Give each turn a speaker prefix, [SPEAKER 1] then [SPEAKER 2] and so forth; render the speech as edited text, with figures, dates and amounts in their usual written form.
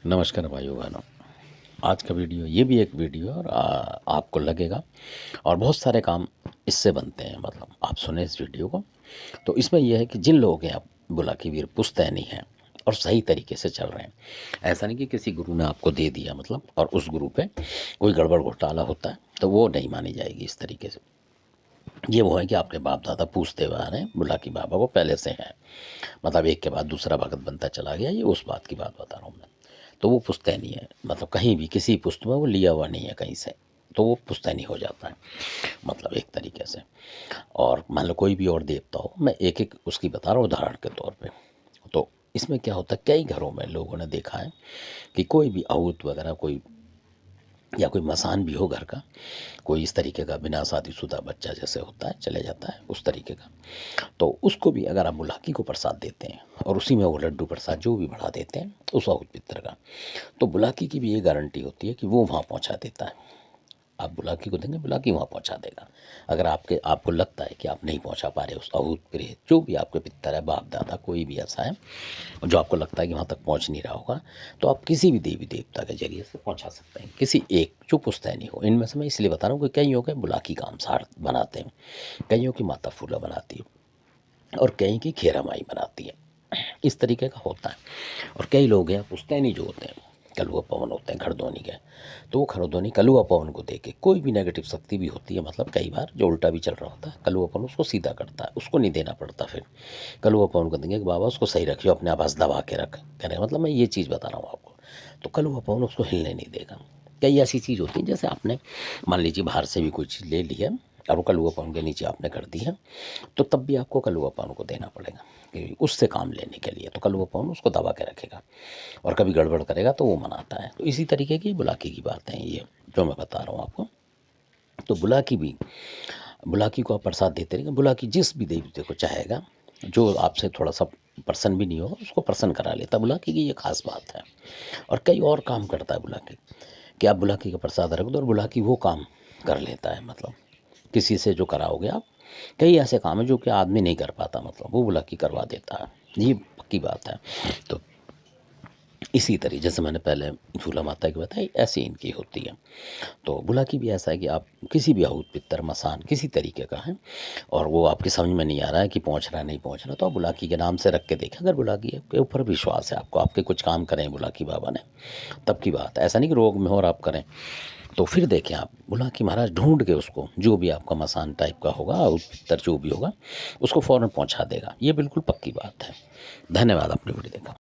[SPEAKER 1] नमस्कार भाइयों बहनों। आज का वीडियो ये भी एक वीडियो है और आपको लगेगा और बहुत सारे काम इससे बनते हैं। मतलब आप सुने इस वीडियो को तो इसमें यह है कि जिन लोगों के आप बुलाकी वीर पुश्तैनी हैं और सही तरीके से चल रहे हैं, ऐसा नहीं कि किसी गुरु ने आपको दे दिया मतलब और उस गुरु पे कोई गड़बड़ घोटाला होता है तो वो नहीं मानी जाएगी इस तरीके से। ये वो है कि आपके बाप दादा पूछते हुए आ रहे हैं, बुलाकी बाबा वो पहले से हैं, मतलब एक के बाद दूसरा भगत बनता चला गया। ये उस बात की बात बता रहा हूँ मैं। तो वो पुश्तैनी है, मतलब कहीं भी किसी पुस्त में वो लिया हुआ नहीं है कहीं से, तो वो पुश्तैनी हो जाता है मतलब एक तरीके से। और मान लो कोई भी और देवता हो, मैं एक एक उसकी बता रहा हूँ उदाहरण के तौर पे। तो इसमें क्या होता है, कई घरों में लोगों ने देखा है कि कोई भी आहूत वगैरह कोई या कोई मसान भी हो घर का, कोई इस तरीके का बिना शादीशुदा बच्चा जैसे होता है चले जाता है उस तरीके का, तो उसको भी अगर आप बुलाकी को प्रसाद देते हैं और उसी में वो लड्डू प्रसाद जो भी बढ़ा देते हैं उस आहूत पितर का, तो बुलाकी की भी ये गारंटी होती है कि वो वहाँ पहुँचा देता है। आप बुलाकी को देंगे, बुलाकी वहाँ पहुँचा देगा। अगर आपको लगता है कि आप नहीं पहुँचा पा रहे उस आहूत प्रेत, जो भी आपके पितर है, बाप दादा कोई भी ऐसा है जो आपको लगता है कि वहाँ तक पहुँच नहीं रहा होगा, तो आप किसी भी देवी देवता के जरिए से पहुँचा सकते हैं, किसी एक जो पुश्तैनी हो। इनमें से मैं इसलिए बता रहा हूँ कि कईयों के बुलाकी काम सार बनाते हैं, कईयों की माता फूला बनाती है और कई की खेरा माई बनाती है, इस तरीके का होता है। और कई लोग हैं पुश्तैनी जो होते हैं, कलुआ पवन होते हैं खरदोनी के, तो वो खरदोनी कलुआ पवन को दे के, कोई भी नेगेटिव शक्ति भी होती है, मतलब कई बार जो उल्टा भी चल रहा होता है कलुआ पवन उसको सीधा करता है, उसको नहीं देना पड़ता। फिर कलुआ पवन को देंगे कि बाबा उसको सही रखियो, अपने आवाज़ दबा के रख, कहने का मतलब मैं ये चीज़ बता रहा हूँ आपको। तो कलुआ पवन उसको हिलने नहीं देगा। कई ऐसी चीज़ होती है, जैसे आपने मान लीजिए बाहर से भी कोई चीज़ ले ली है और वो कलुआ पवन के नीचे आपने कर दी है, तो तब भी आपको कलुआ पवन को देना पड़ेगा कि उससे काम लेने के लिए। तो कलुआ पवन उसको दबा के रखेगा और कभी गड़बड़ करेगा तो वो मनाता है। तो इसी तरीके की बुलाकी की बातें हैं ये जो मैं बता रहा हूँ आपको। तो बुलाकी को आप प्रसाद देते रहेंगे, बुलाकी जिस भी देवते को चाहेगा, जो आपसे थोड़ा सा प्रसन्न भी नहीं होगा उसको प्रसन्न करा लेता, बुलाकी की ये खास बात है। और कई और काम करता है बुलाकी, कि आप बुलाकी का प्रसाद रख दो और बुलाकी वो काम कर लेता है। मतलब किसी से जो कराओगे आप, कई ऐसे काम है जो कि आदमी नहीं कर पाता, मतलब वो बुलाकी करवा देता है, ये पक्की बात है। तो इसी तरीके जैसे मैंने पहले झूला माता की बताई, ऐसी इनकी होती है। तो बुलाकी भी ऐसा है कि आप किसी भी आहूत पितर मसान किसी तरीके का है और वो आपकी समझ में नहीं आ रहा है कि पहुंच रहा है नहीं पहुंच रहा, तो आप बुलाकी के नाम से रख के देखें। अगर बुलाकी के ऊपर विश्वास है आपको, आपके कुछ काम करें बुलाकी बाबा ने, तब की बात है। ऐसा नहीं कि रोग में हो और आप करें, तो फिर देखें आप बुलाकी महाराज ढूंढ के उसको, जो भी आपका मसान टाइप का होगा आहूत पितर जो भी होगा उसको फ़ौरन पहुंचा देगा। ये बिल्कुल पक्की बात है। धन्यवाद, आपने वीडियो देखा।